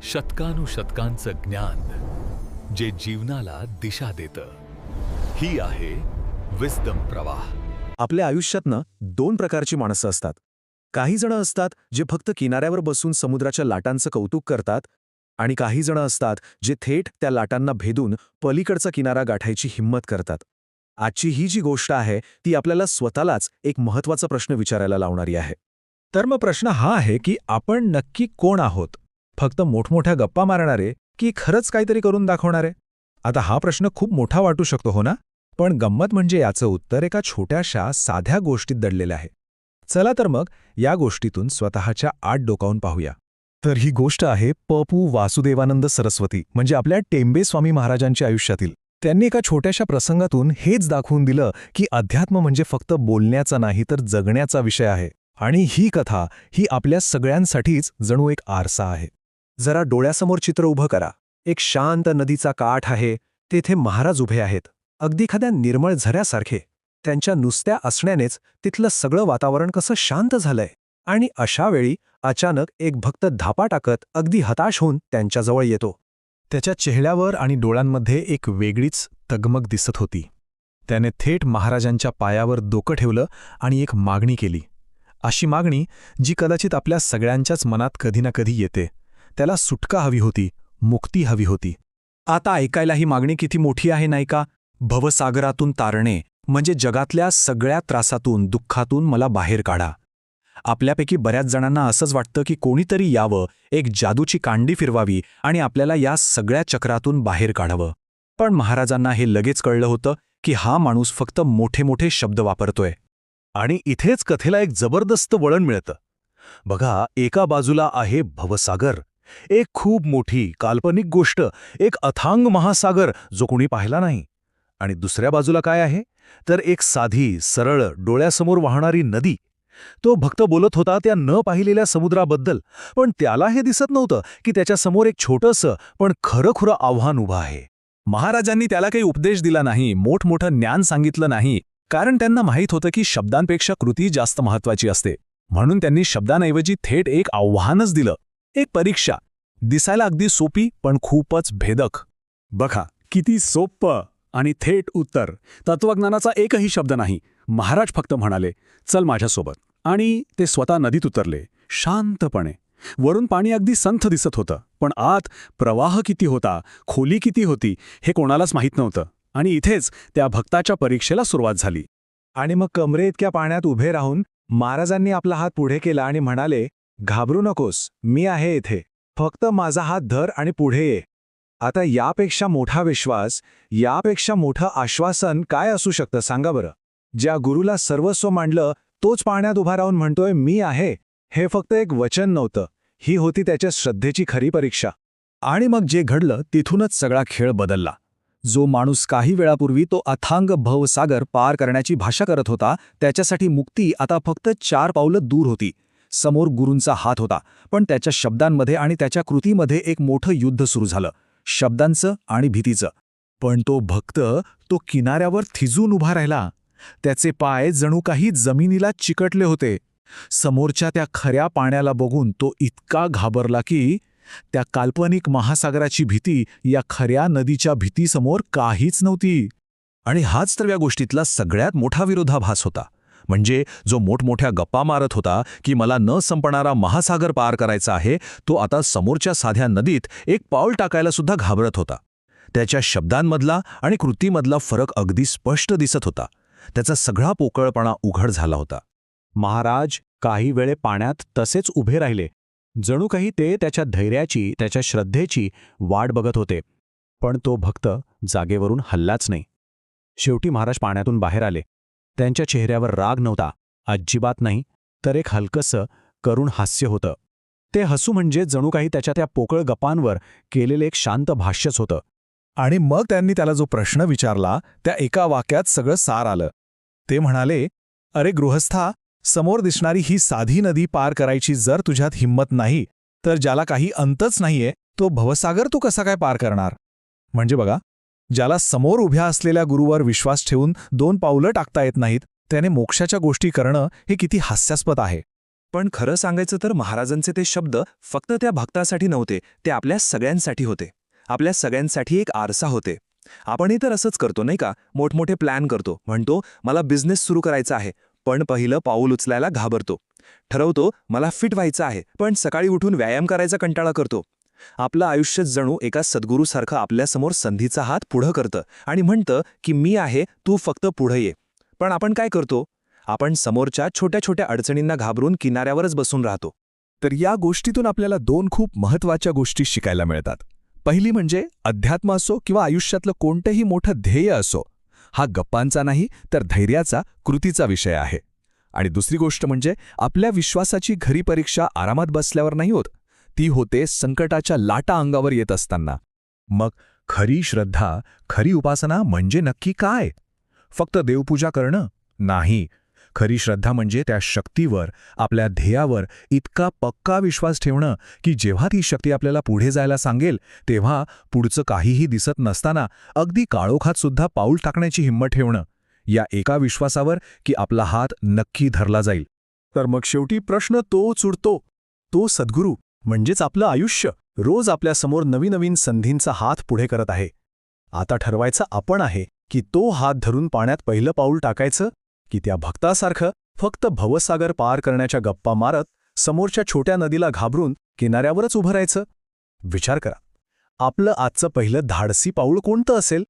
शतकानुशतकांचं ज्ञान जे जीवनाला दिशा देतं. ही आहे विस्डम प्रवाह. आपल्या आयुष्यातनं दोन प्रकारची माणसं असतात. काही जण असतात जे फक्त किनाऱ्यावर बसून समुद्राच्या लाटांचं कौतुक करतात, आणि काही जण असतात जे थेट त्या लाटांना भेदून पलीकडचा किनारा गाठायची हिंमत करतात. आजची ही जी गोष्ट आहे ती आपल्याला स्वतःलाच एक महत्त्वाचा प्रश्न विचारायला लावणारी आहे. तर मग प्रश्न हा आहे की आपण नक्की कोण आहोत? फक्त मोठमोठ्या गप्पा मारणारे की खरंच काहीतरी करून दाखवणारे? आता हा प्रश्न खूप मोठा वाटू शकतो, हो ना? पण गंमत म्हणजे याचं उत्तर एका छोट्याशा साध्या गोष्टीत दडलेलं आहे. चला तर मग या गोष्टीतून स्वतःच्या आत डोकावून पाहूया. तर ही गोष्ट आहे प.पू. वासुदेवानंद सरस्वती म्हणजे आपल्या टेंबे स्वामी महाराजांच्या आयुष्यातील. त्यांनी एका छोट्याशा प्रसंगातून हेच दाखवून दिलं की अध्यात्म म्हणजे फक्त बोलण्याचा नाही तर जगण्याचा विषय आहे. आणि ही कथा ही आपल्या सगळ्यांसाठीच जणू एक आरसा आहे. जरा डोळ्यासमोर चित्र उभं करा. एक शांत नदीचा काठ आहे. तेथे महाराज उभे आहेत, अगदी एखाद्या निर्मळ झऱ्यासारखे. त्यांच्या नुसत्या असण्यानेच तिथलं सगळं वातावरण कसं शांत झालंय. आणि अशा वेळी अचानक एक भक्त धापा टाकत अगदी हताश होऊन त्यांच्याजवळ येतो. त्याच्या चेहऱ्यावर आणि डोळ्यांमध्ये एक वेगळीच तगमग दिसत होती. त्याने थेट महाराजांच्या पायावर डोकं ठेवलं आणि एक मागणी केली. अशी मागणी जी कदाचित आपल्या सगळ्यांच्याच मनात कधी ना कधी येते. त्याला सुटका हवी होती, मुक्ती हवी होती. आता ऐकायला ही मागणी किती मोठी आहे नाही का? भवसागरातून तारणे म्हणजे जगातल्या सगळ्या त्रासातून, दुःखातून मला बाहेर काढा. आपल्यापैकी बऱ्याच जणांना असंच वाटतं की कोणीतरी यावं, एक जादूची कांडी फिरवावी आणि आपल्याला या सगळ्या चक्रातून बाहेर काढावं. पण महाराजांना हे लगेच कळलं होतं की हा माणूस फक्त मोठे मोठे शब्द वापरतोय. आणि इथेच कथेला एक जबरदस्त वळण मिळतं. बघा, एका बाजूला आहे भवसागर, एक खूप मोठी काल्पनिक गोष्ट, एक अथांग महासागर जो कोणी पाहिला नाही. आणि दुसऱ्या बाजूला काय आहे तर एक साधी, सरळ, डोळ्यासमोर वाहणारी नदी. तो भक्त बोलत होता त्या न पाहिलेल्या समुद्राबद्दल, पण त्याला हे दिसत नव्हतं की त्याच्यासमोर एक छोटंसं पण खरंखुरं आव्हान उभं आहे. महाराजांनी त्याला काही उपदेश दिला नाही, मोठमोठं ज्ञान सांगितलं नाही, कारण त्यांना माहीत होतं की शब्दांपेक्षा कृती जास्त महत्वाची असते. म्हणून त्यांनी शब्दांऐवजी थेट एक आव्हानच दिलं, एक परीक्षा. दिसायला अगदी सोपी पण खूपच भेदक. बघा, किती सोपं आणि थेट उत्तर. तत्वज्ञानाचा एकही शब्द नाही. महाराज फक्त म्हणाले, चल माझ्यासोबत. आणि ते स्वतः नदीत उतरले, शांतपणे. वरून पाणी अगदी संथ दिसत होतं, पण आत प्रवाह किती होता, खोली किती होती हे कोणालाच माहीत नव्हतं. आणि इथेच त्या भक्ताच्या परीक्षेला सुरुवात झाली. आणि मग कमरे इतक्या पाण्यात उभे राहून महाराजांनी आपला हात पुढे केला आणि म्हणाले, घाबरू नकोस, मी आहे इथे. फक्त माझा हात धर आणि पुढे ये. आता यापेक्षा मोठा विश्वास, यापेक्षा मोठं आश्वासन काय असू शकतं सांगा बरं? ज्या गुरुला सर्वस्व मांडलं तोच पाण्यात उभा राहून म्हणतोय मी आहे. हे फक्त एक वचन नव्हतं, ही होती त्याच्या श्रद्धेची खरी परीक्षा. आणि मग जे घडलं तिथूनच सगळा खेळ बदलला. जो माणूस काही वेळापूर्वी तो अथांग भवसागर पार करण्याची भाषा करत होता, त्याच्यासाठी मुक्ती आता फक्त 4 पावलं दूर होती. समोर गुरूंचा हात होता, पण त्याच्या शब्दांमध्ये आणि त्याच्या कृतीमध्ये एक मोठं युद्ध सुरू झालं, शब्दांचं आणि भीतीचं. पण तो भक्त तो किनाऱ्यावर थिजून उभा राहिला. त्याचे पाय जणू काही जमिनीला चिकटले होते. समोरच्या त्या खऱ्या पाण्याला बघून तो इतका घाबरला की त्या काल्पनिक महासागराची भीती या खऱ्या नदीच्या भीतीसमोर काहीच नव्हती. आणि हाच तर या गोष्टीतला सगळ्यात मोठा विरोधाभास होता. म्हणजे जो मोठमोठ्या गप्पा मारत होता की मला न संपणारा महासागर पार करायचा आहे, तो आता समोरच्या साध्या नदीत एक पाऊल टाकायला सुद्धा घाबरत होता. त्याच्या शब्दांमधला आणि कृतीमधला फरक अगदी स्पष्ट दिसत होता. त्याचा सगळा पोकळपणा उघड झाला होता. महाराज काही वेळे पाण्यात तसेच उभे राहिले, जणू काही ते त्याच्या धैर्याची, त्याच्या श्रद्धेची वाट बघत होते. पण तो भक्त जागेवरून हललाच नाही. शेवटी महाराज पाण्यातून बाहेर आले. त्यांच्या चेहऱ्यावर राग नव्हता, अजिबात नाही, तर एक हलकंसं करुण हास्य होतं. ते हसू म्हणजे जणू काही त्याच्या त्या पोकळ गप्पांवर केलेलं एक शांत भाष्यच होतं. आणि मग त्यांनी त्याला जो प्रश्न विचारला त्या एका वाक्यात सगळं सार आलं. ते म्हणाले, अरे गृहस्था, समोर दिसणारी ही साधी नदी पार करायची जर तुझ्यात हिंमत नाही, तर ज्याला काही अंतच नाहीये तो भवसागर तू कसा काय पार करणार? म्हणजे बघा, ज्याला समोर उभ्या असलेल्या गुरूवर विश्वास ठेवून 2 पावलं टाकता येत नाहीत, त्याने मोक्षाच्या गोष्टी करणं हे किती हास्यास्पद आहे. पण खरं सांगायचं तर महाराजांचे ते शब्द फक्त त्या भक्तासाठी नव्हते, ते आपल्या सगळ्यांसाठी होते. आपल्या सगळ्यांसाठी एक आरसा होते. आपणही तर असंच करतो नाही का? मोठमोठे प्लॅन करतो, म्हणतो मला बिझनेस सुरू करायचा आहे, पण पहिलं पाऊल उचलायला घाबरतो. ठरवतो मला फिट व्हायचं आहे, पण सकाळी उठून व्यायाम करायचा कंटाळा करतो. आपलं आयुष्य जणू एका सद्गुरूसारखं आपल्यासमोर संधीचा हात पुढं करतं आणि म्हणतं की मी आहे, तू फक्त पुढं ये. पण आपण काय करतो? आपण समोरच्या छोट्या छोट्या अडचणींना घाबरून किनाऱ्यावरच बसून राहतो. तर या गोष्टीतून आपल्याला दोन खूप महत्त्वाच्या गोष्टी शिकायला मिळतात. पहिली म्हणजे अध्यात्म असो किंवा आयुष्यातलं कोणतंही मोठं ध्येय असो, हा गप्पांचा नाही तर धैर्याचा, कृतीचा विषय आहे. आणि दुसरी गोष्ट म्हणजे आपल्या विश्वासाची खरी परीक्षा आरामात बसल्यावर नाही होत, ती होते संकटाच्या लाटा अंगावर येत असताना. मग खरी श्रद्धा, खरी उपासना म्हणजे नक्की काय? फक्त देवपूजा करणं? नाही. खरी श्रद्धा म्हणजे त्या शक्तीवर, आपल्या ध्येयावर इतका पक्का विश्वास ठेवणं की जेव्हा ती शक्ती आपल्याला पुढे जायला सांगेल तेव्हा पुढचं काहीही दिसत नसताना अगदी काळोखात सुद्धा पाऊल टाकण्याची हिंमत ठेवणं. या एका विश्वासावर की आपला हात नक्की धरला जाईल. तर मग शेवटी प्रश्न तोच उरतो, तो सद्गुरू म्हणजेच आपलं आयुष्य रोज आपल्यासमोर नवीन नवीन संधींचा हात पुढे करत आहे. आता ठरवायचं आपण आहे की तो हात धरून पाण्यात पहिलं पाऊल टाकायचं, की त्या भक्तासारखं फक्त भवसागर पार करण्याच्या गप्पा मारत समोरच्या छोट्या नदीला घाबरून किनाऱ्यावरच उभं राहायचं. विचार करा, आपलं आजचं पहिलं धाडसी पाऊल कोणतं असेल?